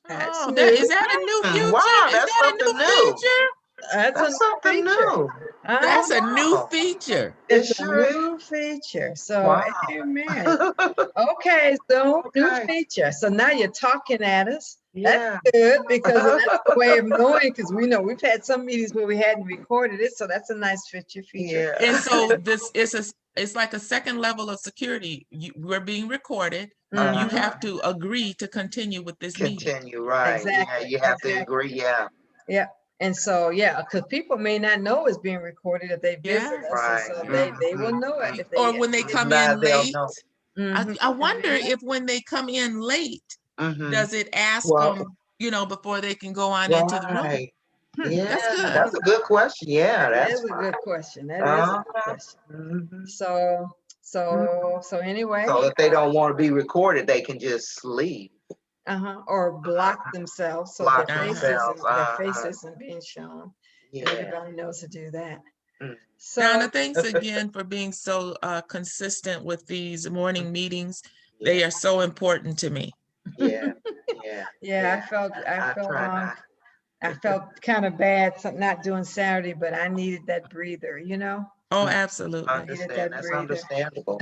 That's Oh, new. is that a new feature? Wow, Is that's that a something new new. feature? That's a That's new something feature. new. Uh-huh. That's a new Wow. feature. It It's a sure is. new feature. So, Wow. amen. Okay, so new Okay. feature. So now you're talking at us. That's Yeah. good because that's a way of knowing, because we know we've had some meetings where we hadn't recorded it. So that's a nice feature. Yeah. And so this is it's like a second level of security. We're being recorded. You have to agree to continue with this meeting. Continue, right. Yeah, Exactly. you have to Exactly. agree, yeah. Yeah. And so, yeah, because people may not know it's being recorded if they visit Yeah. us. And Right. so they will know it if Or they. when they come Now in they'll late. know. I wonder if when they come in late, does it ask Well, them, before they can go on into the room? right. Yeah, That's good. that's a good question. Yeah, That that's is a good question. That is a uh-huh. good question. Mhm. So anyway. So if they don't want to be recorded, they can just leave. Or block themselves so Block their themselves. face isn't being shown. And Yeah. everybody knows to do that. Mm. So Donna, thanks again for being so consistent with these morning meetings. They are so important to me. Yeah. yeah, I felt kind of bad not doing Saturday, but I needed that breather, Oh, absolutely. I needed Understand. that That's breather. understandable.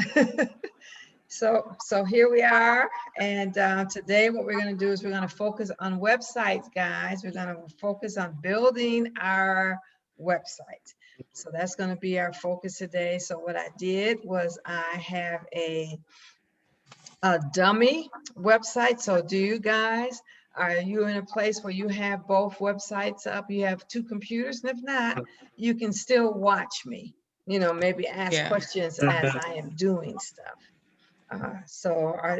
So here we are, and today what we're going to do is we're going to focus on websites, guys. We're going to focus on building our website. So that's going to be our focus today. So what I did was I have a dummy website. So do you guys, are you in a place where you have both websites up? You have two computers, and if not, you can still watch me, maybe ask questions as I am doing stuff.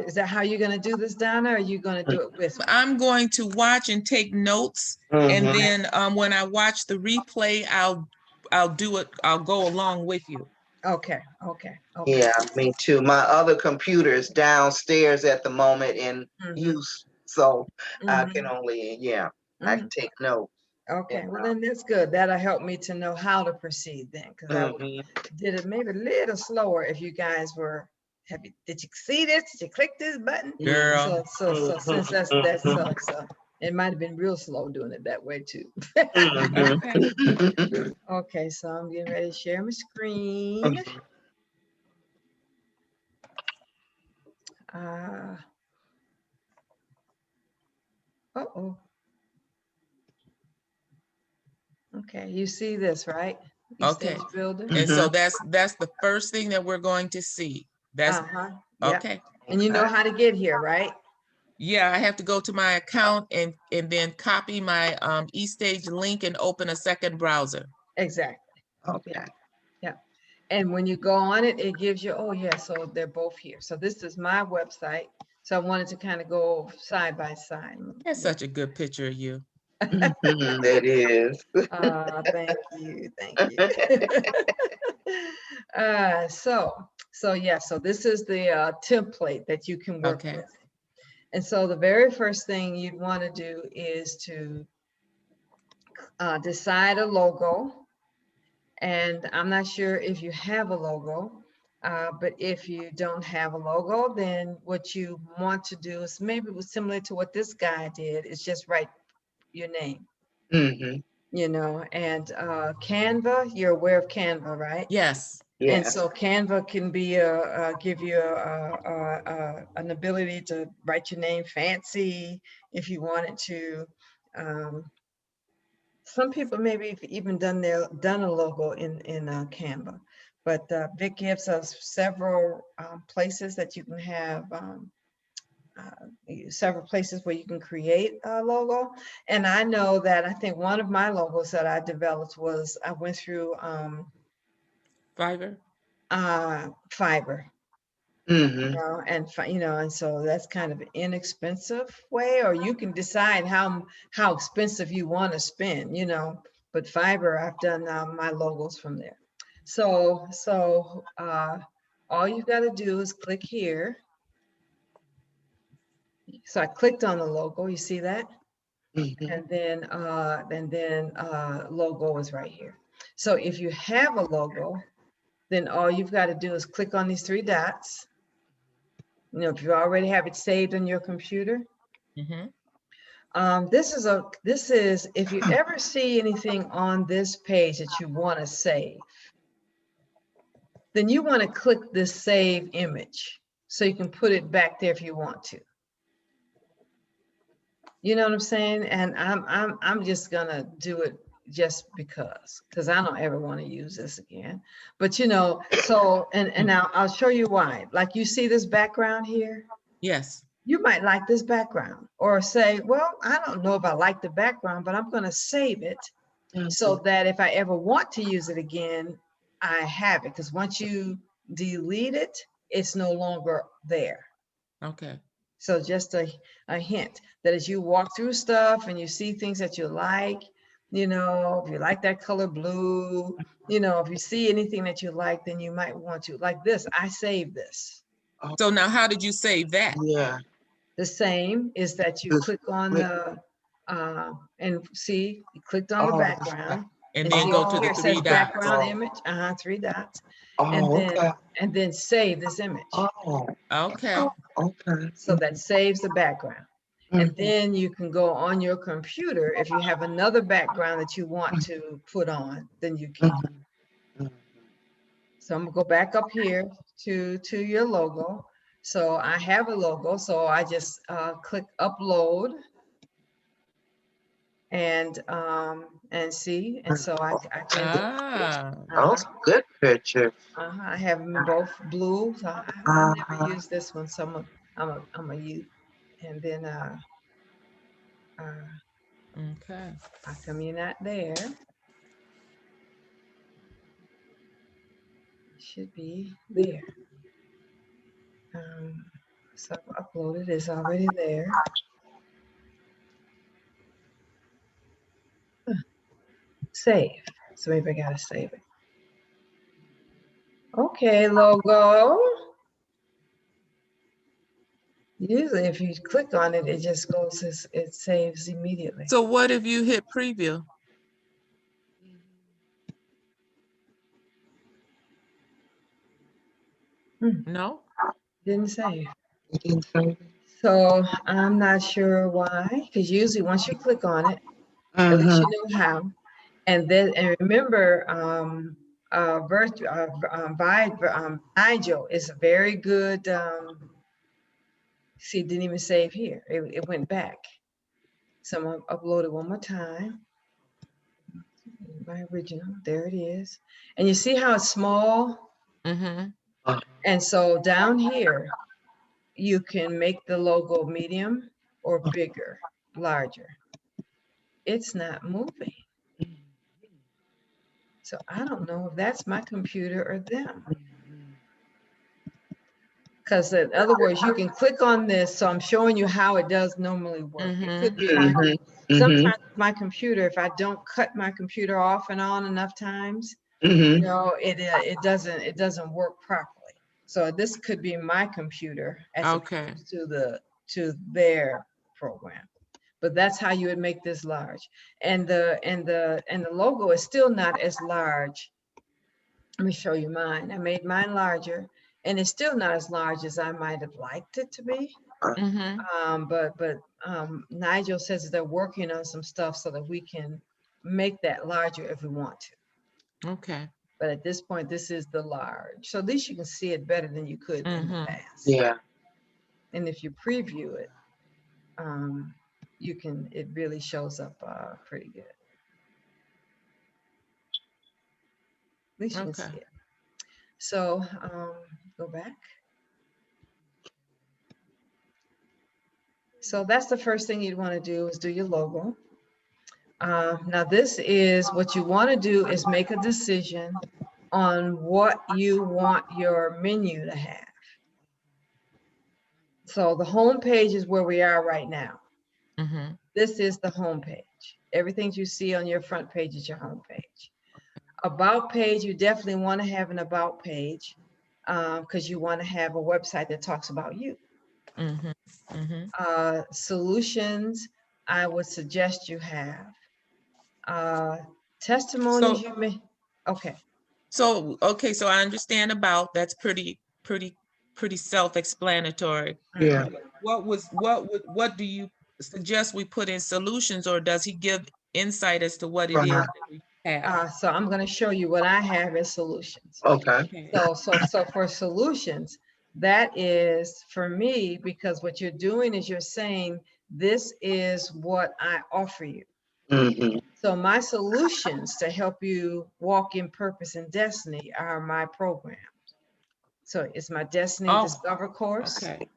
Is that how you're going to do this, Donna? Or are you going to do it with me? I'm going to watch and take notes, and then when I watch the replay, I'll do it. I'll go along with you. Okay. Yeah, me too. My other computer is downstairs at the moment in use, so I can only I can take notes. Okay, well then that's good. That'll help me to know how to proceed then, because I did it maybe a little slower if you guys were did you see this? Did you click this button? Girl. So since that's it might have been real slow doing it that way too. Okay, so I'm getting ready to share my screen. Okay, you see this, right? Okay. Builder. And so that's the first thing that we're going to see. That's okay. And you know how to get here, right? Yeah, I have to go to my account and then copy my eStage link and open a second browser. Exactly. Okay. Yeah. And when you go on it, it gives you, so they're both here. So this is my website. So I wanted to kind of go side by side. That's such a good picture of you. It is. Thank you. So this is the template that you can work with. And so the very first thing you'd want to do is to decide a logo. And I'm not sure if you have a logo, but if you don't have a logo, then what you want to do is maybe it was similar to what this guy did, is just write your name. And Canva, you're aware of Canva, right? Yes. And so Canva can be give you an ability to write your name fancy if you wanted to. Some people maybe have even done a logo in Canva, but Vic gives us several places that you can have. Several places where you can create a logo. And I know that I think one of my logos that I developed was I went through Fiverr. Fiverr. And so that's kind of an inexpensive way, or you can decide how expensive you want to spend, but Fiverr, I've done my logos from there. So all you've got to do is click here. So I clicked on the logo, you see that? And then logo is right here. So if you have a logo, then all you've got to do is click on these three dots. If you already have it saved on your computer, This is, if you ever see anything on this page that you want to save, then you want to click this save image so you can put it back there if you want to. You know what I'm saying? And I'm just gonna do it just because I don't ever want to use this again. But you know, so and now I'll show you why. Like you see this background here? Yes. You might like this background or say, well, I don't know if I like the background, but I'm going to save it so that if I ever want to use it again, I have it. Because once you delete it, it's no longer there. Okay. So just a hint that as you walk through stuff and you see things that you like, you know, if you like that color blue, you know, if you see anything that you like, then you might want to, like this, I saved this. So now how did you save that? Yeah. The same is that you click on the, and see, you clicked on the background. And then go to the Here it 3 says dots. background image, 3 dots. And then save this image. Okay. Okay. So that saves the background. And then you can go on your computer. If you have another background that you want to put on, then you can. So I'm gonna go back up here to your logo. So I have a logo, so I just click upload and see, and so I can. Those good pictures. I have them in both blue. So I never use this one, so I'm gonna use, and then Okay. how come you're not there? It should be there. So I've uploaded, it's already there. Save. So maybe I gotta save it. Okay, logo. Usually if you click on it, it just goes, it saves immediately. So what if you hit preview? No? Didn't save. So I'm not sure why, because usually once you click on it, at least you know how. And then, and remember, Nigel is a very good, see, it didn't even save here. It went back. So I'm gonna upload it one more time. My original, there it is. And you see how it's small? And so down here, you can make the logo medium or bigger, larger. It's not moving. So I don't know if that's my computer or them. Because in other words, you can click on this. So I'm showing you how it does normally work. It could be sometimes my computer, if I don't cut my computer off and on enough times, you know, it doesn't work properly. So this could be my computer as opposed to their program. But that's how you would make this large. And the logo is still not as large. Let me show you mine. I made mine larger, and it's still not as large as I might have liked it to be. But Nigel says they're working on some stuff so that we can make that larger if we want to. Okay. But at this point, this is the large. So at least you can see it better than you could in the past. Yeah. And if you preview it, it really shows up pretty good. At least you can see it. So go back. So that's the first thing you'd want to do is do your logo. Now this is what you want to do is make a decision on what you want your menu to have. So the home page is where we are right now. This is the home page. Everything you see on your front page is your home page. About page, you definitely want to have an about page because you want to have a website that talks about you. Solutions, I would suggest you have. Testimonies, you may, okay. So I understand about, that's pretty self-explanatory. Yeah. What do you suggest we put in solutions, or does he give insight as to what it is Uh-huh. that we have? So I'm going to show you what I have as solutions. Okay. So for solutions, that is for me, because what you're doing is you're saying, this is what I offer you. Mm-hmm. So my solutions to help you walk in purpose and destiny are my programs. So it's my Destiny Discover course. Okay.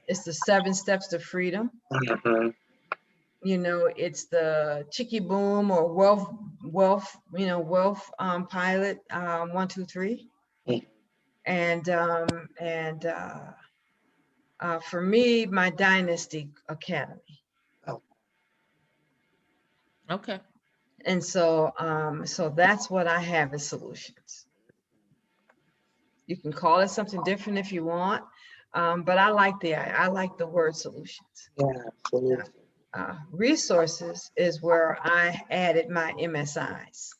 It's the 7 steps to freedom. Mm-hmm. You know, it's the Chicky Boom or wealth pilot 1, 2, 3. And for me, my Dynasty Academy. Okay. And so so that's what I have as solutions. You can call it something different if you want, but I like the word solutions. Yeah. Resources is where I added my MSIs.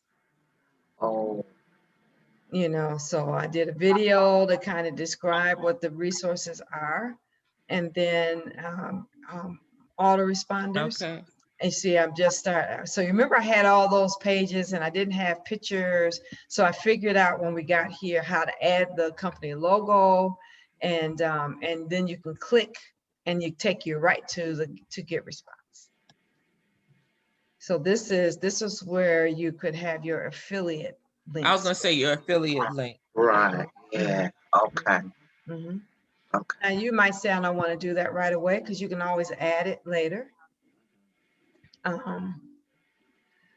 Oh. You know, so I did a video to kind of describe what the resources are, and then autoresponders. Okay. And see, I'm just starting. So you remember I had all those pages and I didn't have pictures. So I figured out when we got here how to add the company logo, and then you can click and you take you right to get response. So this is where you could have your affiliate links. I was going to say your affiliate link. Right. Yeah. Okay. Mm-hmm. Okay. Now you might say I don't want to do that right away, because you can always add it later.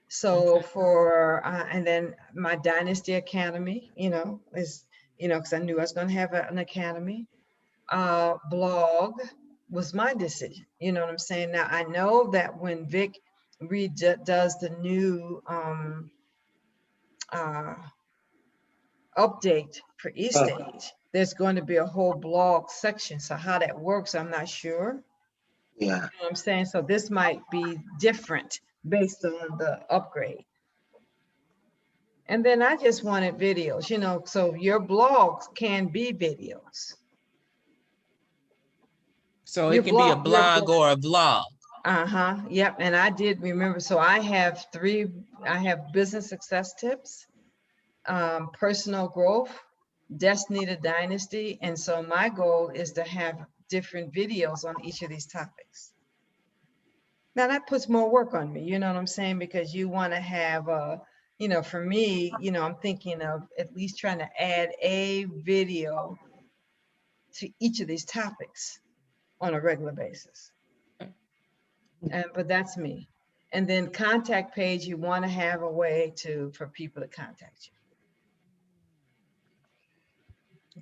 So for and then my Dynasty Academy, is because I knew I was going to have an academy. Blog was my decision. You know what I'm saying? Now I know that when Vic does the new update for eStage, there's going to be a whole blog section. So how that works, I'm not sure. Yeah. You know what I'm saying? So this might be different based on the upgrade. And then I just wanted videos, so your blogs can be videos. So it can be a blog or a vlog. Yep. And I did remember, so I have business success tips, personal growth, Destiny to Dynasty. And so my goal is to have different videos on each of these topics. Now that puts more work on me, you know what I'm saying? Because you want to have for me, I'm thinking of at least trying to add a video to each of these topics on a regular basis. But that's me. And then contact page, you want to have a way for people to contact you.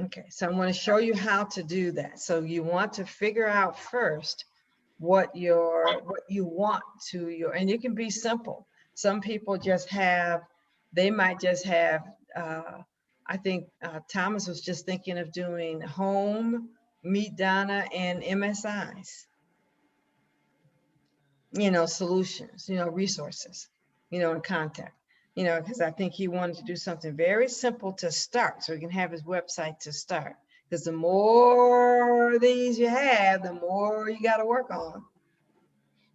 Okay, so I want to show you how to do that. So you want to figure out first what you want and it can be simple. Some people might just have, I think Thomas was just thinking of doing home, Meet Donna, and MSIs. Solutions, resources, and contact, because I think he wanted to do something very simple to start so he can have his website to start. Because the more these you have, the more you got to work on.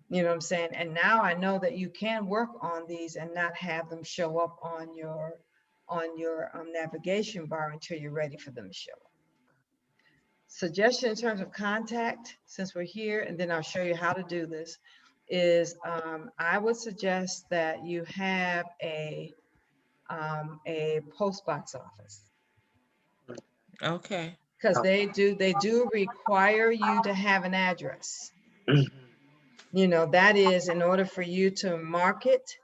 You know what I'm saying? And now I know that you can work on these and not have them show up on your navigation bar until you're ready for them to show up. Suggestion in terms of contact, since we're here, and then I'll show you how to do this, is I would suggest that you have a post box office. Okay. Because they do require you to have an address. That is in order for you to market.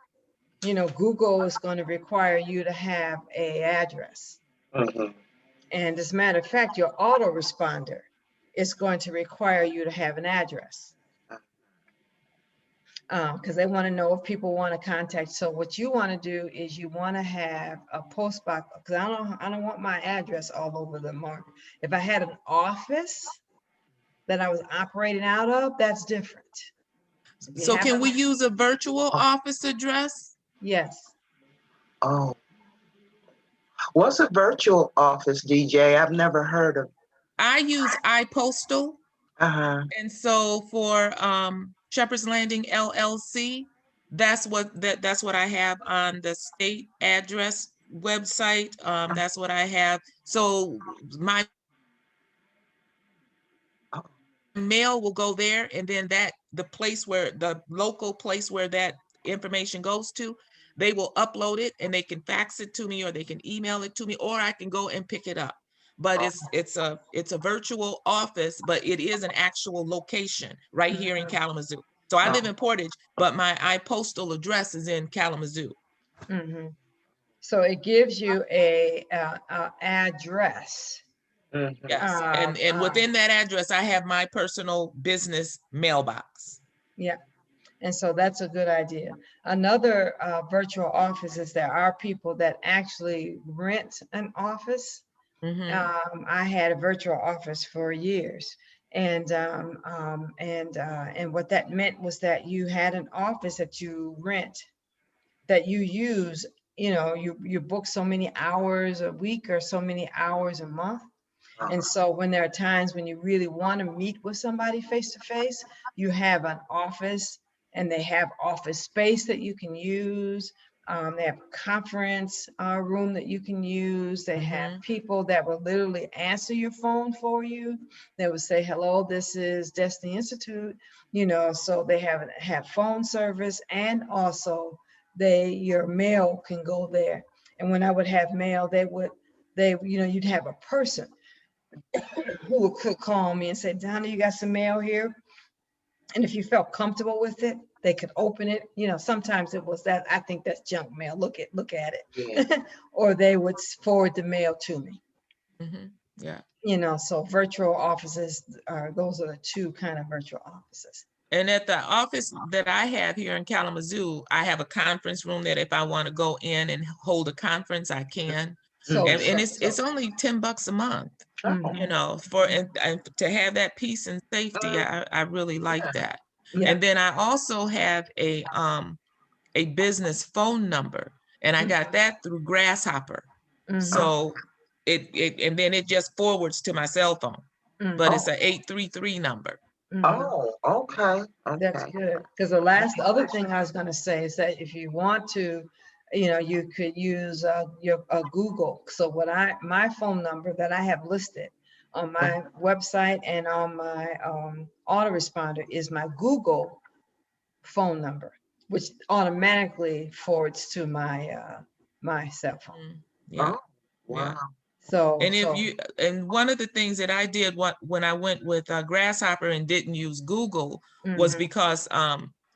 Google is going to require you to have an address. And as a matter of fact, your autoresponder is going to require you to have an address. Because they want to know if people want to contact. So what you want to do is you want to have a post box, because I don't want my address all over the market. If I had an office that I was operating out of, that's different. So can we use a virtual office address? Yes. Oh. What's a virtual office, DJ? I've never heard of. I use iPostal. And so for Shepherd's Landing LLC, that's what I have on the state address website. That's what I have. So my mail will go there, and then the local place where that information goes to, they will upload it and they can fax it to me, or they can email it to me, or I can go and pick it up. But it's a virtual office, but it is an actual location right here in Kalamazoo. So I live in Portage, but my postal address is in Kalamazoo. So it gives you a address. Yes, and within that address, I have my personal business mailbox. Yeah, and so that's a good idea. Another virtual office is there are people that actually rent an office. I had a virtual office for years, and what that meant was that you had an office that you rent, that you use. You know, you book so many hours a week or so many hours a month. And so when there are times when you really want to meet with somebody face to face, you have an office, and they have office space that you can use. They have a conference room that you can use. They have people that will literally answer your phone for you. They would say, hello, this is Destiny Institute. You know, so they have phone service, and also your mail can go there. And when I would have mail, you'd have a person who could call me and say, Donna, you got some mail here. And if you felt comfortable with it, they could open it. You know, sometimes it was that, I think that's junk mail. Look at it. Yeah. Or they would forward the mail to me. Yeah. You know, so virtual offices those are the two kind of virtual offices. And at the office that I have here in Kalamazoo, I have a conference room that if I want to go in and hold a conference, I can. And it's only $10 a month, you know, and to have that peace and safety. I really like that. Yeah. And then I also have a business phone number, and I got that through Grasshopper. So and then it just forwards to my cell phone, but it's an 833 number. Oh, okay. That's good. Because the other thing I was going to say is that if you want to, you know, you could use your Google. So my phone number that I have listed on my website and on my autoresponder is my Google phone number, which automatically forwards to my cell phone. Yeah. Oh, wow. Yeah. So, and one of the things that I did when I went with Grasshopper and didn't use Google was because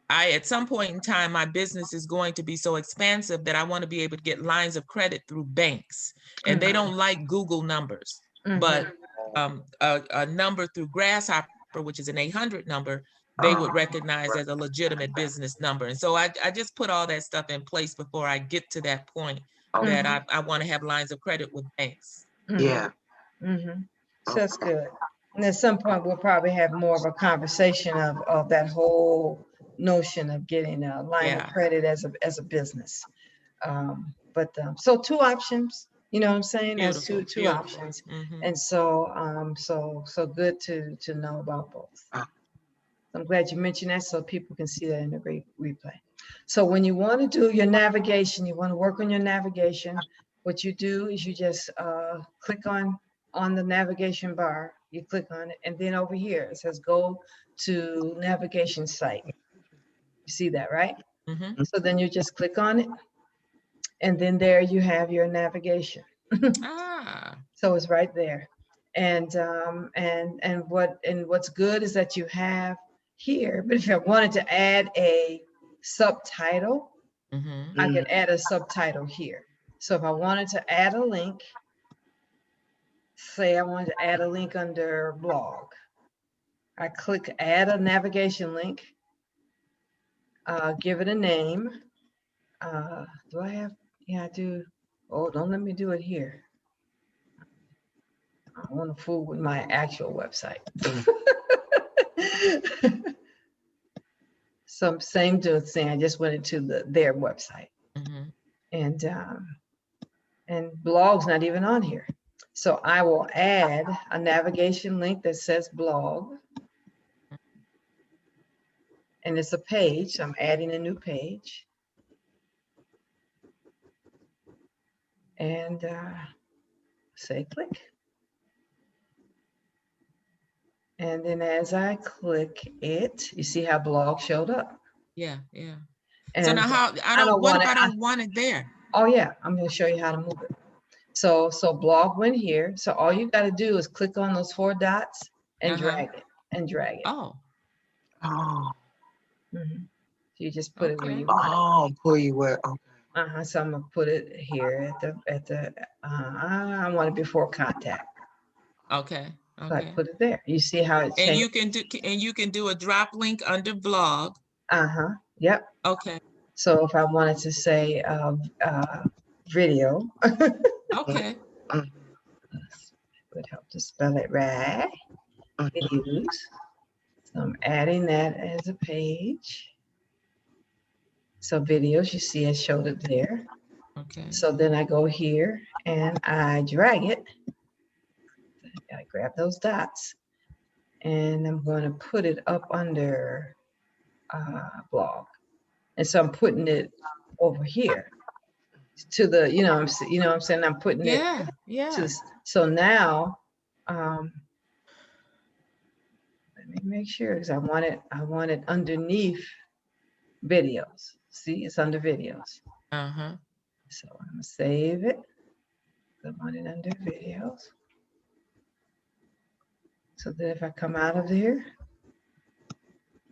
at some point in time, my business is going to be so expansive that I want to be able to get lines of credit through banks, and they don't like Google numbers, but a number through Grasshopper, which is an 800 number, they would recognize as a legitimate business number. And so I just put all that stuff in place before I get to that point that I want to have lines of credit with banks. Yeah. So that's good. And at some point, we'll probably have more of a conversation of that whole notion of getting a line of credit as a business. So two options, you know what I'm saying? That's two options. And so, so good to know about both. I'm glad you mentioned that so people can see that in the replay. So when you want to do your navigation, you want to work on your navigation, what you do is you just click on the navigation bar, you click on it, and then over here it says go to navigation site. You see that, right? So then you just click on it, and then there you have your navigation. So it's right there. And what's good is that you have here, but if I wanted to add a subtitle, I could add a subtitle here. So if I wanted to add a link, say I wanted to add a link under blog, I click add a navigation link, give it a name. Do I have, yeah, I do. Oh, don't let me do it here. I want to fool with my actual website. So same thing. I just went into their website, and blog's not even on here. So I will add a navigation link that says blog, and it's a page. So I'm adding a new page. And say click. And then as I click it, you see how blog showed up. Yeah, yeah. And so now how, what if I don't want it there? Oh yeah, I'm gonna show you how to move it. So blog went here. So all you gotta do is click on those 4 dots and drag it and drag it. Oh. Oh. Mm-hmm. So you just put it where you want. Oh, put you where, okay. So I'm gonna put it here at the I want it before contact. Okay. So I put it there. You see how it changed? And you can do a drop link under blog. Yep. Okay. So if I wanted to say video. Okay. Would help to spell it right. Videos. So I'm adding that as a page. So videos, you see it showed it there. Okay. So then I go here and I drag it. I grab those dots and I'm going to put it up under blog. And so I'm putting it over here to the, you know what I'm saying? I'm putting it to, so now, let me make sure, because I want it underneath videos. See, it's under videos. So I'm gonna save it. I want it under videos. So then if I come out of here,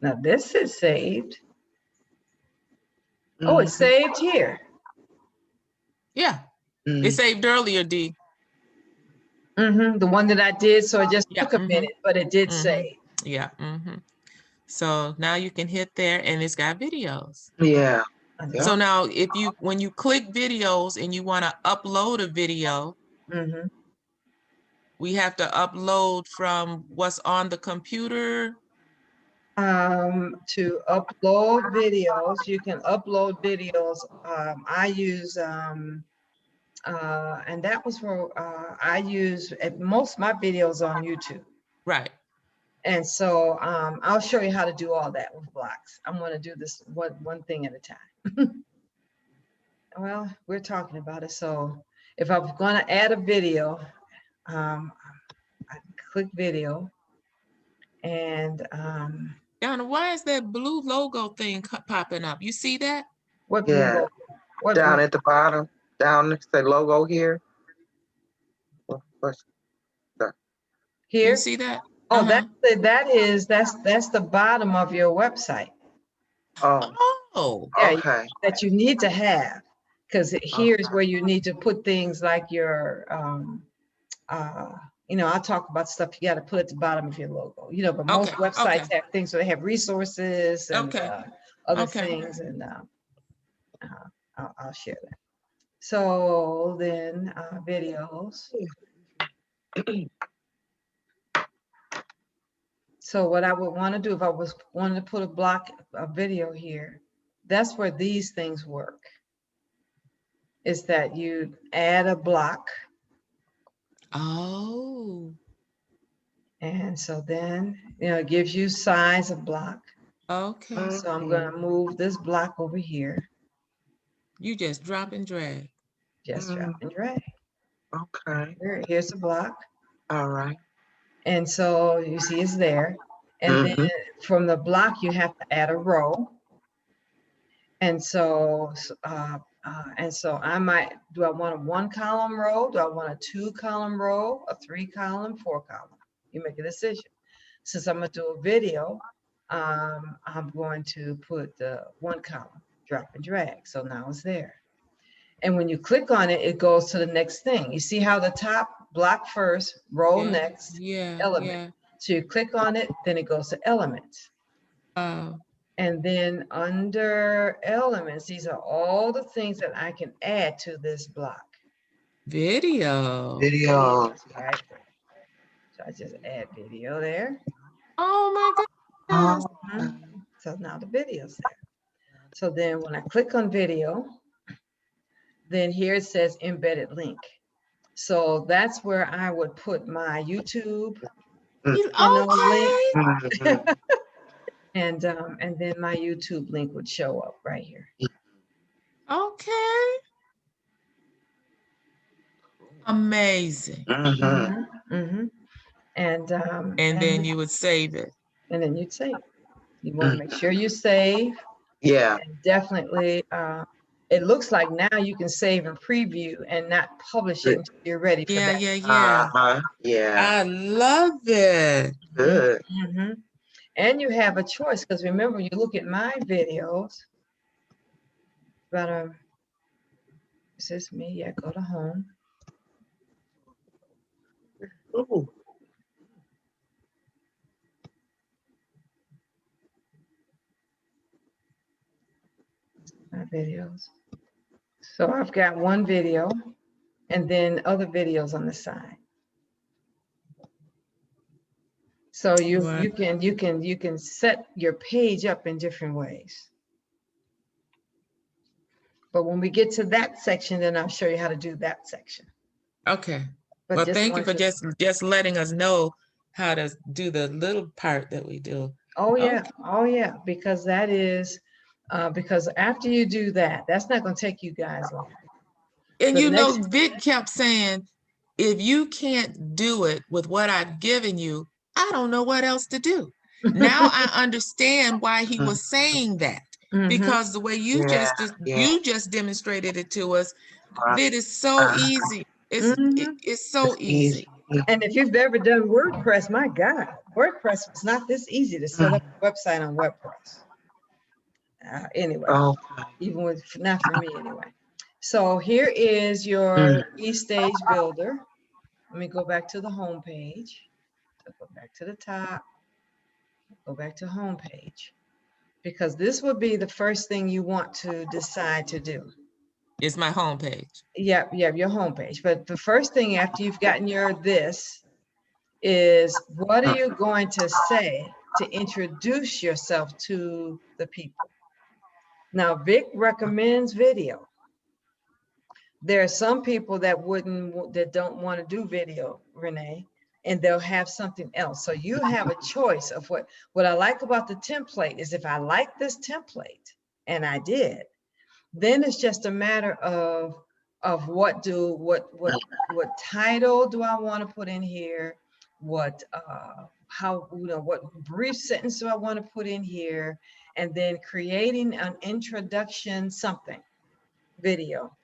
now this is saved. Oh, it's saved here. Yeah. It saved earlier, D. The one that I did, so it just took a minute, but it did save. Yeah. So now you can hit there and it's got videos. Yeah. So now when you click videos and you want to upload a video, we have to upload from what's on the computer. To upload videos, you can upload videos. I use and that was for I use most of my videos on YouTube. Right. And so I'll show you how to do all that with blocks. I'm going to do this one thing at a time. Well, we're talking about it. So if I'm going to add a video, I click video and Donna, why is that blue logo thing popping up? You see that? What blue logo? What down at the bottom, down next to the logo here. What's that? Here? You see that? Oh, that's the bottom of your website. Oh. Yeah, okay. That you need to have, because here is where you need to put things like your I'll talk about stuff you got to put at the bottom of your logo, but most websites have things where they have resources and other things, and I'll share that. So then videos. So what I would want to do if I was wanting to put a video here, that's where these things work. Is that you add a block. Oh. And so then, it gives you size of block. Okay. So I'm going to move this block over here. You just drop and drag. Just drop and drag. Okay. Here's the block. All right. And so you see it's there. And then from the block, you have to add a row. And so, I might, do I want a 1-column row? Do I want a 2-column row, a 3-column, 4-column? You make a decision. Since I'm going to do a video, I'm going to put the 1-column, drop and drag. So now it's there. And when you click on it, it goes to the next thing. You see how the top, block first, row next, element. Yeah. So you click on it, then it goes to elements. And then under elements, these are all the things that I can add to this block. Video. Right. So I just add video there. Oh my goodness. So now the video's there. So then when I click on video, then here it says embedded link. So that's where I would put my YouTube link. And then my YouTube link would show up right here. Okay. Amazing. And then you would save it. And then you'd save. You want to make sure you save. Yeah. And definitely, it looks like now you can save and preview and not publish it until you're ready for that. Yeah. I love it. Good. And you have a choice, because remember, you look at my videos. But is this me? Yeah, go to home. Ooh. My videos. So I've got one video and then other videos on the side. So you can set your page up in different ways. But when we get to that section, then I'll show you how to do that section. Okay. But well, thank you for just letting us know how to do the little part that we do. Oh yeah. Okay. Oh yeah. Because that is, because after you do that, that's not going to take you guys long. And you know, Vic kept saying, if you can't do it with what I've given you, I don't know what else to do. Now I understand why he was saying that. Because the way you just demonstrated it to us, it is so easy. It's so easy. And if you've ever done WordPress, my God, WordPress is not this easy to set up a website on WordPress. Anyway, even with, not for me anyway. So here is your eStage builder. Let me go back to the home page. So go back to the top, go back to home page, because this would be the first thing you want to decide to do. It's my home page. Yep, your home page. But the first thing after you've gotten your this is, what are you going to say to introduce yourself to the people? Now, Vic recommends video. There are some people that don't want to do video, Renee, and they'll have something else. So you have a choice of what I like about the template is, if I like this template, and I did, then it's just a matter of what title do I want to put in here? What brief sentence do I want to put in here? And then creating an introduction video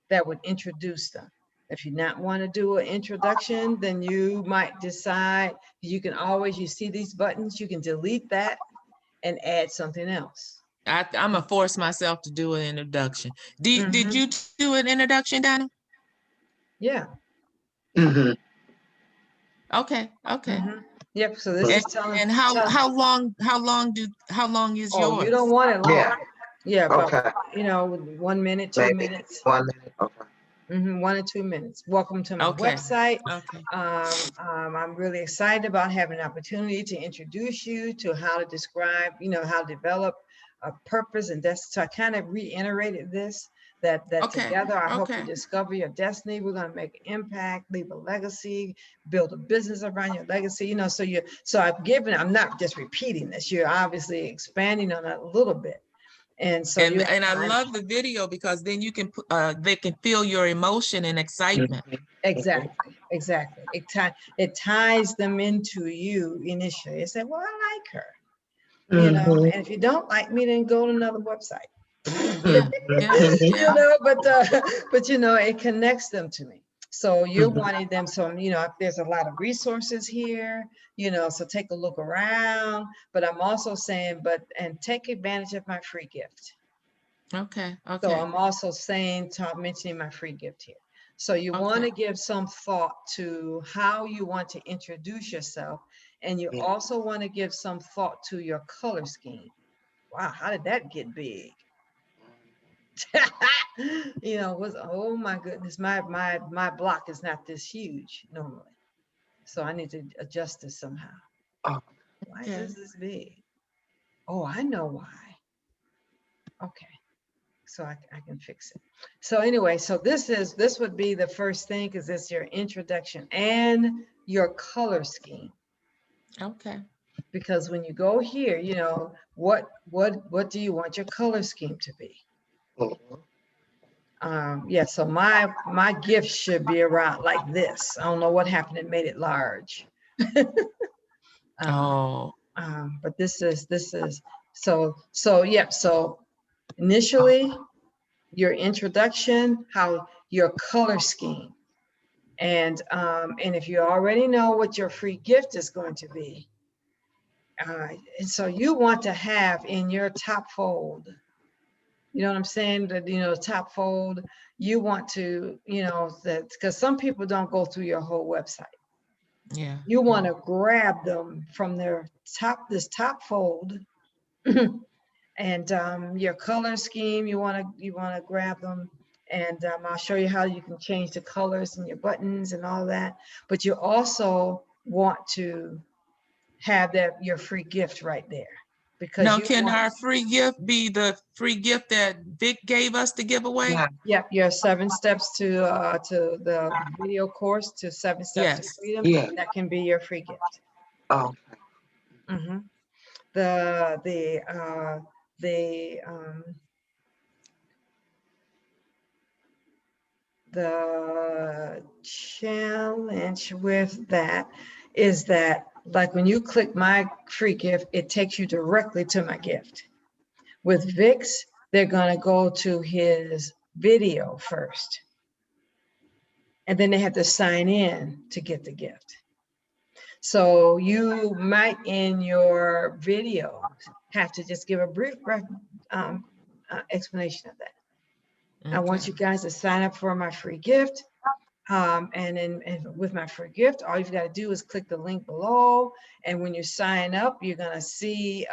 that would introduce them. If you not want to do an introduction, then you might decide, you see these buttons, you can delete that and add something else. I'm gonna force myself to do an introduction. Did you do an introduction, Donna? Yeah. Okay. Yep. So this is telling. And how long is yours? You don't want it long. Yeah. About, Okay. 1 minute, 2 minutes. 1 minute. Okay. 1 or 2 minutes. Welcome to my website. I'm really excited about having an opportunity to introduce you to how to describe, how to develop a purpose and destiny. So I kind of reiterated this, that together I hope you discover your destiny. We're going to make an impact, leave a legacy, build a business around your legacy. So I'm not just repeating this. You're obviously expanding on it a little bit. And so I love the video, because then you can they can feel your emotion and excitement. Exactly. It ties them into you initially. They say, well, I like her. And if you don't like me, then go to another website. But it connects them to me. So you're wanting them. So, there's a lot of resources here, so take a look around. But I'm also saying, and take advantage of my free gift. Okay. So I'm also mentioning my free gift here. So you want to give some thought to how you want to introduce yourself. And you also want to give some thought to your color scheme. Wow, how did that get big? Oh my goodness, my block is not this huge normally. So I need to adjust this somehow. Why is this big? Oh, I know why. Okay. So I can fix it. So anyway, so this would be the first thing, because it's your introduction and your color scheme. Okay. because when you go here, you know, what do you want your color scheme to be? Yeah, so my gift should be around like this. I don't know what happened, it made it large. But this is so yeah, so initially your introduction, how your color scheme, and if you already know what your free gift is going to be, and so you want to have in your top fold, you know what I'm saying, that, you know, top fold, you want to, you know, that because some people don't go through your whole website. Yeah. You want to grab them from their this top fold. And your color scheme, you want to grab them, and I'll show you how you can change the colors and your buttons and all that. But you also want to have your free gift right there, because now can our free gift be the free gift that Vic gave us to give away? Yeah, your 7 steps to the video course, to 7 steps to freedom. Yeah. That can be your free gift. Oh. Mm-hmm. The challenge with that is that, like, when you click my free gift, it takes you directly to my gift. With Vic's, they're going to go to his video first, and then they have to sign in to get the gift. So you might, in your video, have to just give a brief explanation of that. Okay. I want you guys to sign up for my free gift. And with my free gift, all you've got to do is click the link below. And when you sign up, you're going to see, you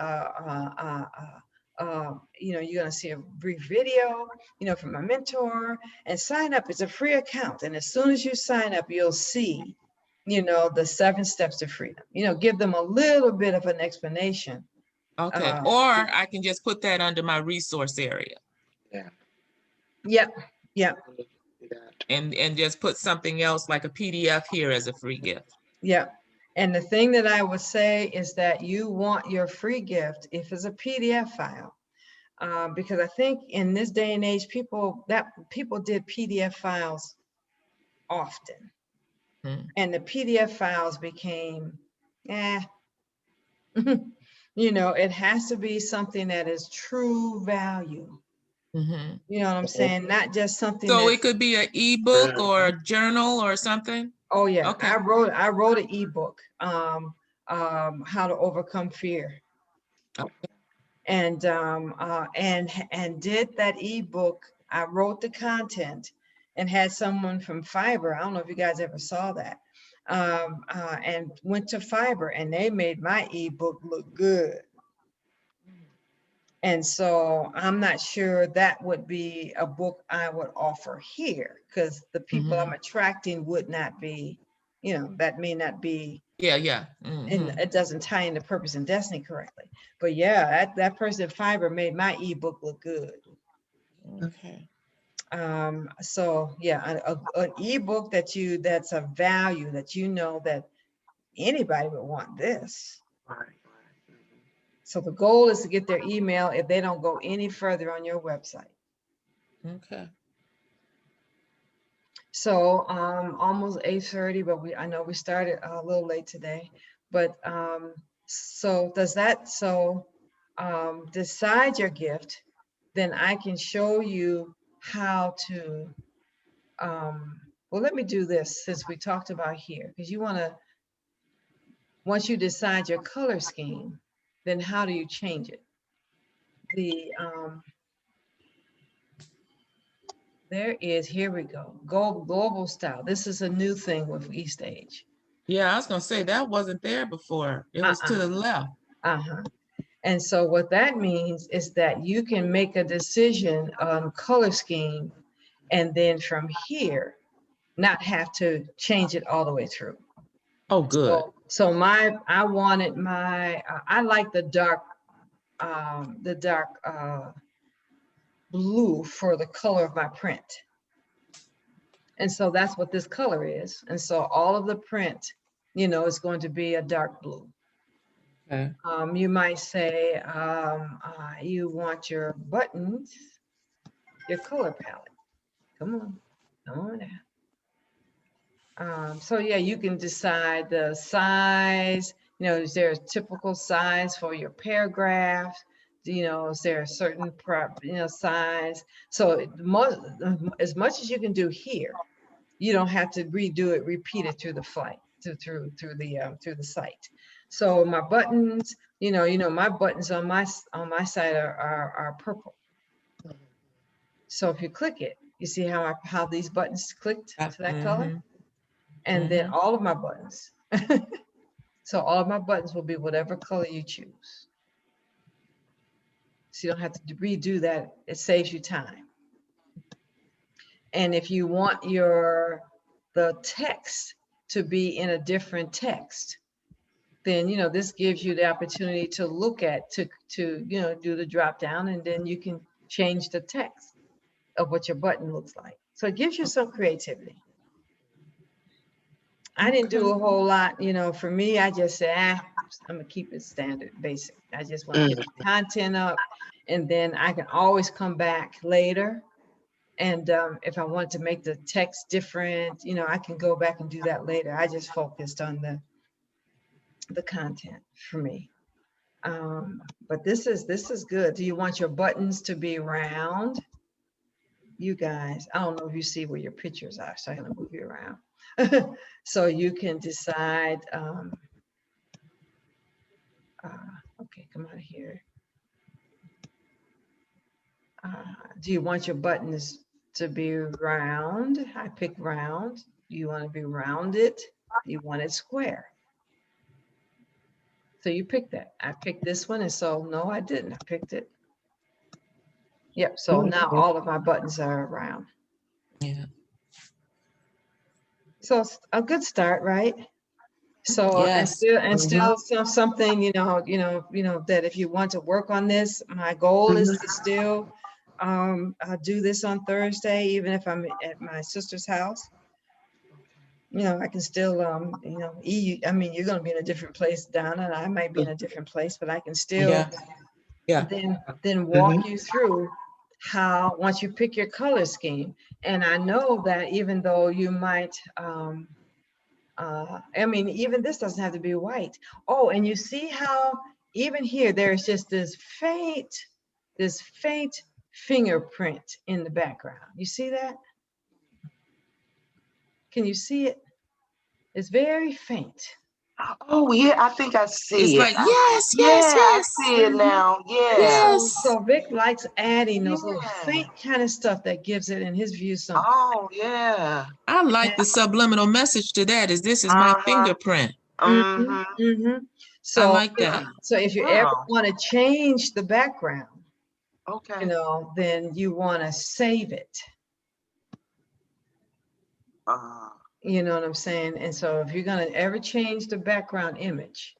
know, you're going to see a brief video, you know, from my mentor. And sign up, it's a free account. And as soon as you sign up, you'll see, you know, the 7 steps to freedom. You know, give them a little bit of an explanation. Okay. Or I can just put that under my resource area. Yeah. Yep. Yep. And just put something else like a PDF here as a free gift. Yeah. And the thing that I would say is that you want your free gift, if it's a PDF file, because I think in this day and age, people did PDF files often. And the PDF files became, you know, it has to be something that is true value. You know what I'm saying? Not just something. So it could be an ebook or a journal or something. Oh yeah. Okay. I wrote an ebook, How to Overcome Fear. Okay. And did that ebook. I wrote the content and had someone from Fiverr. I don't know if you guys ever saw that. And went to Fiverr, and they made my ebook look good. And so I'm not sure that would be a book I would offer here, because the people I'm attracting would not be, you know, that may not be. Yeah. And it doesn't tie into purpose and destiny correctly. But yeah, that person at Fiverr made my ebook look good. Okay. So yeah, an ebook that's a value that, you know, that anybody would want this. So the goal is to get their email if they don't go any further on your website. Okay. So almost 8:30, but I know we started a little late today. But so decide your gift, then I can show you how to, well, let me do this since we talked about here, because you want to, once you decide your color scheme, then how do you change it? There is, here we go, global style. This is a new thing with eStage. Yeah, I was gonna say that wasn't there before. It was to the left. And so what that means is that you can make a decision on color scheme, and then from here, not have to change it all the way through. Oh, good. So I wanted my, I like the dark blue for the color of my print. And so that's what this color is. And so all of the print, you know, is going to be a dark blue. Okay. You might say you want your buttons, your color palette. Come on now. So yeah, you can decide the size. You know, is there a typical size for your paragraph? You know, is there a certain size? So as much as you can do here, you don't have to redo it, repeat it through the flight, through the site. So my buttons, my buttons on my site are purple. So if you click it, you see how these buttons clicked to that color, and then all of my buttons. So all of my buttons will be whatever color you choose. So you don't have to redo that. It saves you time. And if you want the text to be in a different text, then this gives you the opportunity to look at to do the drop down, and then you can change the text of what your button looks like. So it gives you some creativity. I didn't do a whole lot, for me. I just said, I'm gonna keep it standard, basic. I just want to get the content up, and then I can always come back later. And if I want to make the text different, I can go back and do that later. I just focused on the content for me. But this is good. Do you want your buttons to be round? You guys, I don't know if you see where your pictures are, so I'm gonna move you around. So you can decide, okay, come out of here. Do you want your buttons to be round? I pick round. You want to be rounded? You want it square. So you pick that. I picked this one, and so no, I didn't. I picked it. Yep. So now all of my buttons are round. Yeah. So it's a good start, right? So yes. and still something that if you want to work on this, my goal is to still do this on Thursday, even if I'm at my sister's house. I can still I mean, you're going to be in a different place, Donna, and I might be in a different place, but I can still then walk you through how, once you pick your color scheme. And I know that even though you might I mean, even this doesn't have to be white. Oh, and you see how even here, there's just this faint fingerprint in the background. You see that? Can you see it? It's very faint. Oh yeah, I think I see it's it. Like yes. I see it now. Yes. So Vic likes adding those little faint kind of stuff that gives it, in his view, something. Oh yeah. I like the subliminal message to that. This is my fingerprint. So I like that. So if you ever want to change the background, then you want to save it. You know what I'm saying? And so if you're going to ever change the background image,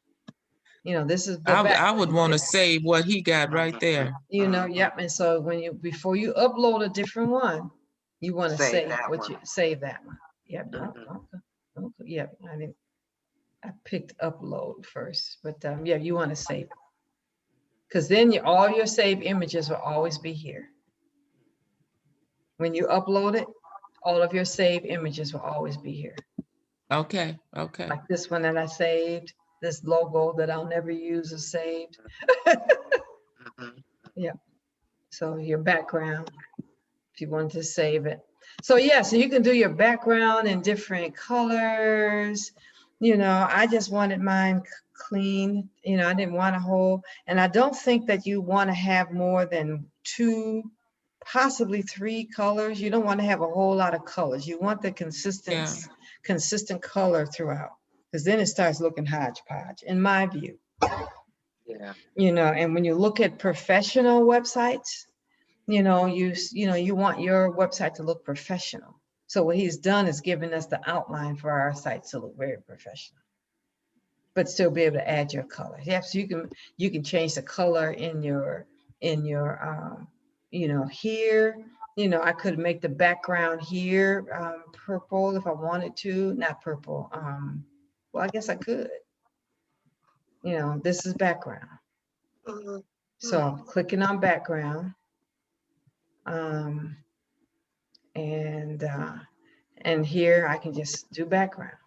this is the I would want to save what he got right there. Yep. And so before you upload a different one, you want to save that one. Yep. Yep. I picked upload first, but yeah, you want to save it, because then all your saved images will always be here. When you upload it, all of your saved images will always be here. Okay. Like this one that I saved, this logo that I'll never use is saved. Yeah. So your background, if you want to save it. So yeah, so you can do your background in different colors. I just wanted mine clean. I didn't want a whole, and I don't think that you want to have more than 2, possibly 3 colors. You don't want to have a whole lot of colors. You want the consistent color throughout, because then it starts looking hodgepodge, in my view. Yeah. And when you look at professional websites, you want your website to look professional. So what he's done is given us the outline for our site to look very professional, but still be able to add your color. Yeah, so you can change the color in your here. I could make the background here purple if I wanted to. Not purple. Well, I guess I could. you know, this is background. So I'm clicking on background. And here I can just do background.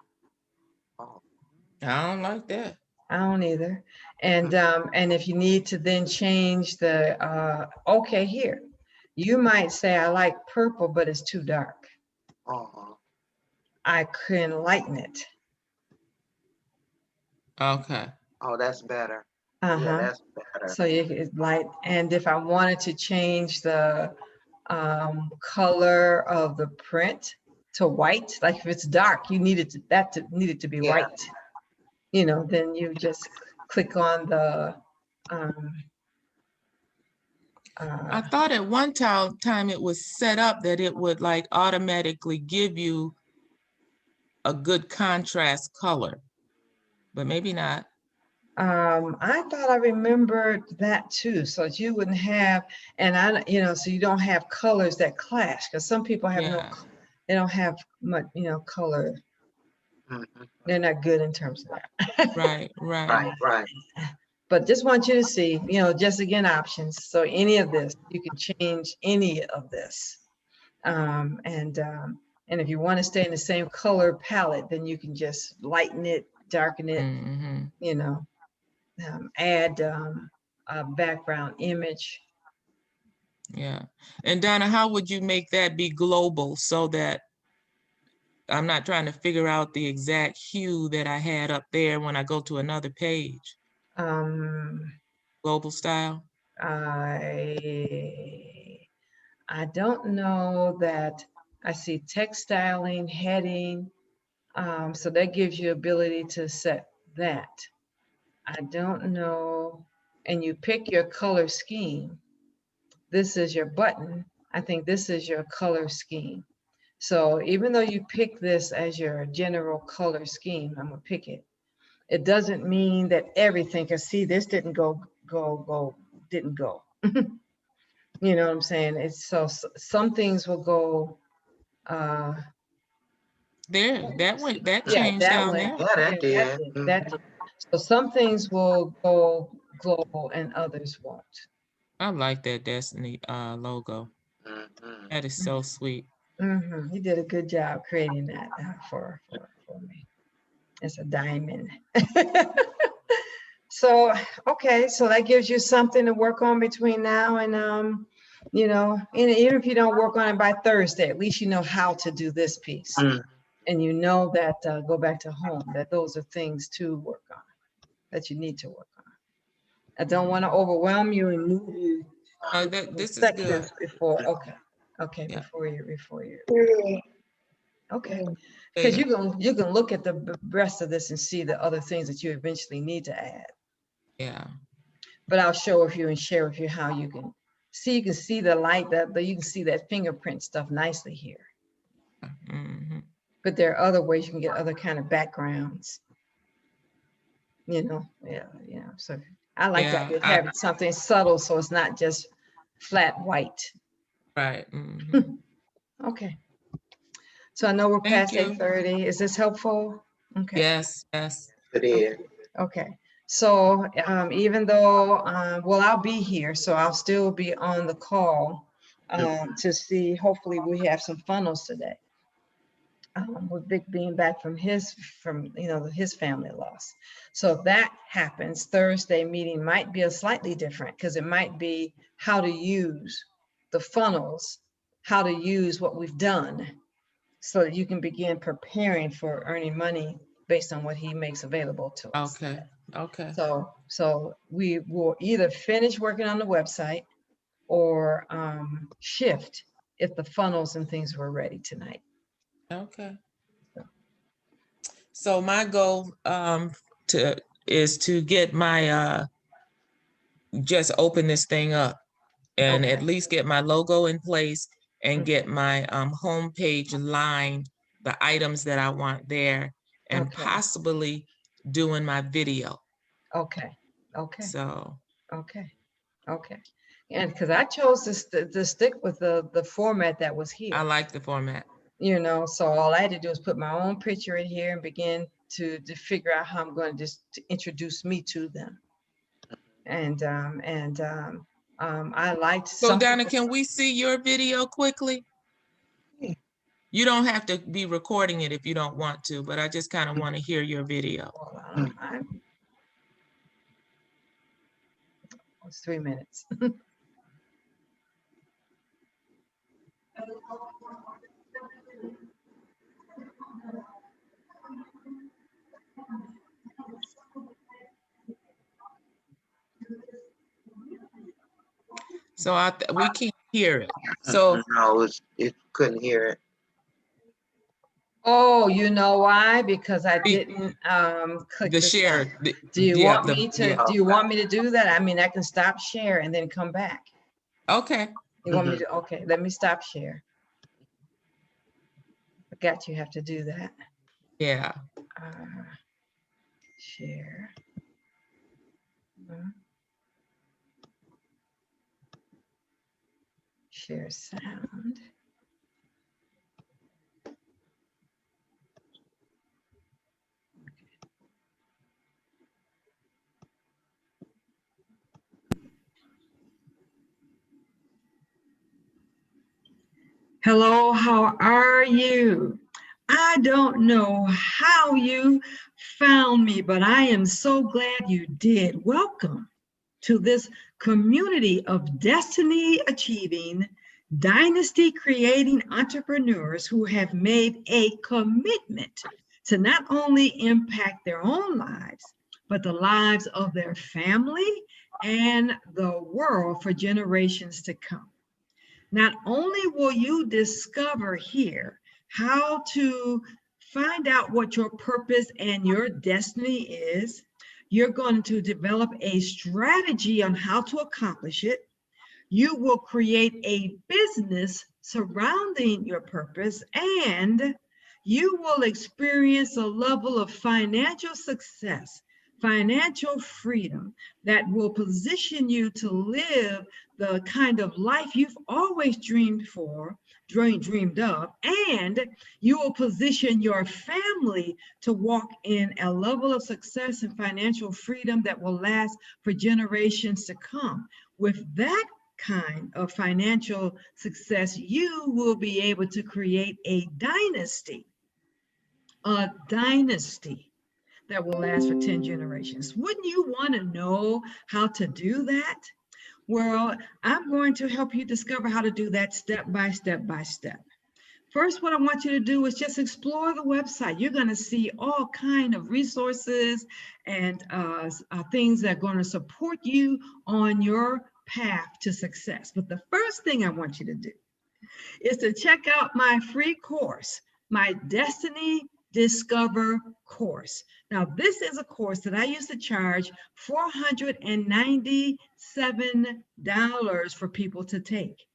I don't like that. I don't either. And if you need to then change the, okay, here, you might say, I like purple, but it's too dark. I can lighten it. Okay. Oh, that's better. Yeah, that's better. So you can light, and if I wanted to change the color of the print to white, like if it's dark, you needed to be white. You know, then you just click on the. I thought at one time it was set up that it would like automatically give you a good contrast color, but maybe not. I thought I remembered that too, so that you wouldn't have, and so you don't have colors that clash, because some people have they don't have much, color. They're not good in terms of that. Right. But just want you to see, just again, options. So any of this, you can change any of this. And if you want to stay in the same color palette, then you can just lighten it, darken it, add a background image. Yeah. And Donna, how would you make that be global so that I'm not trying to figure out the exact hue that I had up there when I go to another page? Global style? I don't know that. I see text styling, heading. So that gives you ability to set that. I don't know. And you pick your color scheme. This is your button. I think this is your color scheme. So even though you pick this as your general color scheme, I'm gonna pick it. It doesn't mean that everything, because see, this didn't didn't go. You know what I'm saying? It's so some things will go. There, that changed down there. Yeah, that did. That did. So some things will go global and others won't. I like that Destiny logo. That is so sweet. You did a good job creating that for me. It's a diamond. So, okay, so that gives you something to work on between now and, and even if you don't work on it by Thursday, at least you know how to do this piece. And you know that, go back to home, that those are things to work on, that you need to work on. I don't want to overwhelm you and move you. This is good. Before, okay, yeah. before you. Okay, because you can look at the rest of this and see the other things that you eventually need to add. Yeah. But I'll show with you and share with you how you can see. You can see the light but you can see that fingerprint stuff nicely here. But there are other ways you can get other kind of backgrounds. Yeah. So I like that having something subtle, so it's not just flat white. Right. Okay. So I know we're past 8:30. Is this helpful? Okay. Yes. It is. Okay. So even though, I'll be here, so I'll still be on the call to see, hopefully we have some funnels today. With Vic being back from his family loss. So if that happens, Thursday meeting might be a slightly different, because it might be how to use the funnels, how to use what we've done, so that you can begin preparing for earning money based on what he makes available to us. Okay. So we will either finish working on the website or shift if the funnels and things were ready tonight. Okay. So my goal is to get my just open this thing up and at least get my logo in place and get my homepage line, the items that I want there, and possibly doing my video. Okay. So. Okay. And because I chose to stick with the format that was here. I like the format. So all I had to do is put my own picture in here and begin to figure out how I'm going to just introduce me to them. And I liked. So Donna, can we see your video quickly? You don't have to be recording it if you don't want to, but I just kind of want to hear your video. Well, it's 3 minutes. So we can't hear it. So no, it couldn't hear it. Oh, you know why? Because I didn't click the share. Do you want me to do that? I mean, I can stop share and then come back. Okay. You want me to? Okay, let me stop share. Forgot you have to do that. Yeah. Share. Share sound. Hello, how are you? I don't know how you found me, but I am so glad you did. Welcome to this community of destiny achieving, dynasty creating entrepreneurs who have made a commitment to not only impact their own lives, but the lives of their family and the world for generations to come. Not only will you discover here how to find out what your purpose and your destiny is, you're going to develop a strategy on how to accomplish it. You will create a business surrounding your purpose, and you will experience a level of financial success, financial freedom that will position you to live the kind of life you've always dreamed of, and you will position your family to walk in a level of success and financial freedom that will last for generations to come. With that kind of financial success, you will be able to create a dynasty that will last for 10 generations. Wouldn't you want to know how to do that? Well, I'm going to help you discover how to do that step by step by step. First, what I want you to do is just explore the website. You're going to see all kinds of resources and things that are going to support you on your path to success. But the first thing I want you to do is to check out my free course, my Destiny Discover course. Now, this is a course that I used to charge $497 for people to take.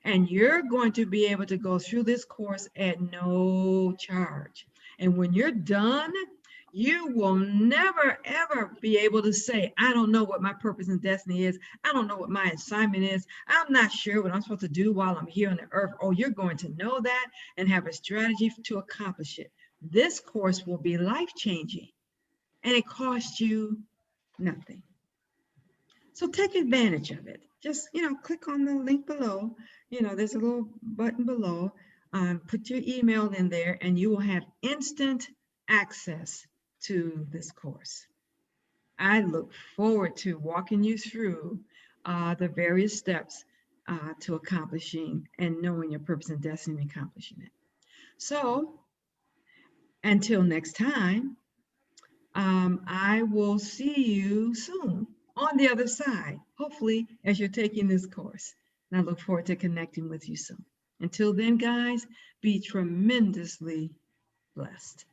And you're going to be able to go through this course at no charge. And when you're done, you will never, ever be able to say, I don't know what my purpose and destiny is. I don't know what my assignment is. I'm not sure what I'm supposed to do while I'm here on the earth. Oh, you're going to know that and have a strategy to accomplish it. This course will be life-changing, and it costs you nothing. So take advantage of it. Just, click on the link below. There's a little button below. Put your email in there, and you will have instant access to this course. I look forward to walking you through the various steps to accomplishing and knowing your purpose and destiny and accomplishing it. So until next time, I will see you soon on the other side, hopefully as you're taking this course. And I look forward to connecting with you soon. Until then, guys, be tremendously blessed.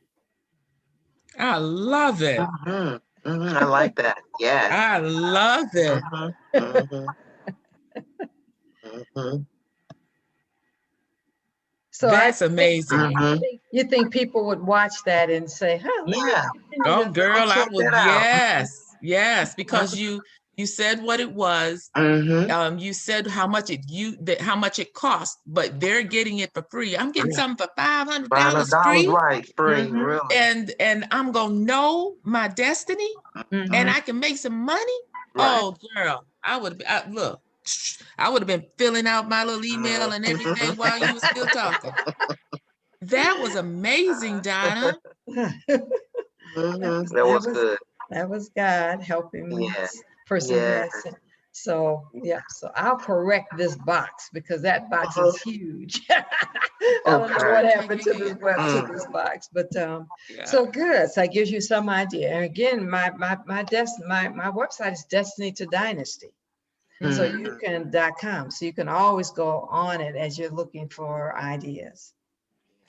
I love it. I like that. Yeah. I love it. So that's amazing. You think people would watch that and say, yeah. Oh, girl, I would. Yes, because You said what it was. You said how much it cost, but they're getting it for free. I'm getting something for $500 free. Right, free, really. And I'm gonna know my destiny, and I can make some money. Right. Oh, girl, I would have been filling out my little email and everything while you were still talking. That was amazing, Donna. That was good. That was God helping me persevere. Yeah. So so I'll correct this box because that box is huge. I don't know what happened to this box, but so good. So it gives you some idea. And again, my website is Destiny to Dynasty. So you can .com. So you can always go on it as you're looking for ideas.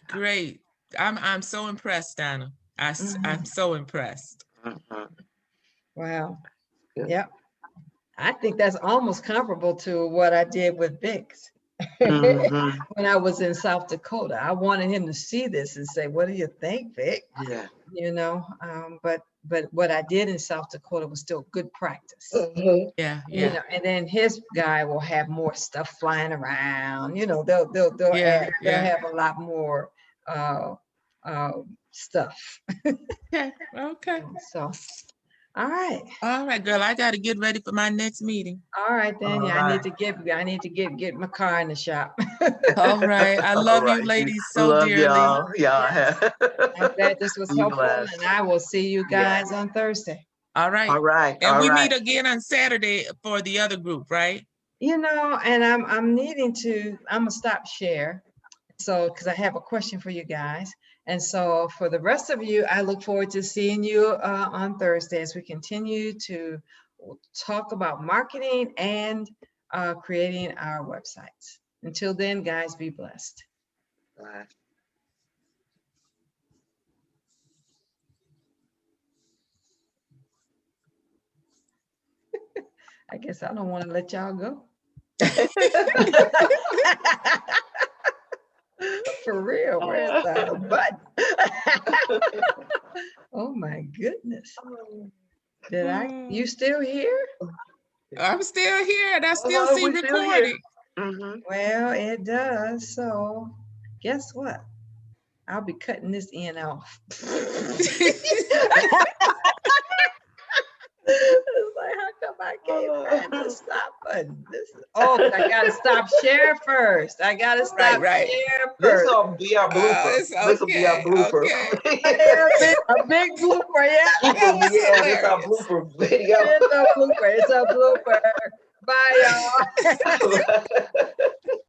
Great. I'm so impressed, Donna. I'm so impressed. Wow. Yep. I think that's almost comparable to what I did with Bix when I was in South Dakota. I wanted him to see this and say, "What do you think, Vic?" Yeah. You know, but what I did in South Dakota was still good practice. Yeah. You know, and then his guy will have more stuff flying around. You know, they'll have a lot more stuff. Okay. So. All right, girl. I got to get ready for my next meeting. All right, then. Yeah, I need to get my car in the shop. All right. I love you, ladies, so dearly. Y'all. Yes. I'm glad this was helpful, and I will see you guys on Thursday. All right. All right. And we meet again on Saturday for the other group, right? You know, and I'm gonna stop share. So, because I have a question for you guys. And so for the rest of you, I look forward to seeing you on Thursday as we continue to talk about marketing and creating our websites. Until then, guys, be blessed. Bye. I guess I don't want to let y'all go. For real, where's the button? Oh my goodness. You still here? I'm still here and I still see recording. Well, it does. So guess what? I'll be cutting this end off. It's like, how come I can't find the stop button? I gotta stop share first. I gotta stop share first. This will be our blooper. This will be our blooper. A big blooper, it's our blooper video. It's a blooper. Bye, y'all.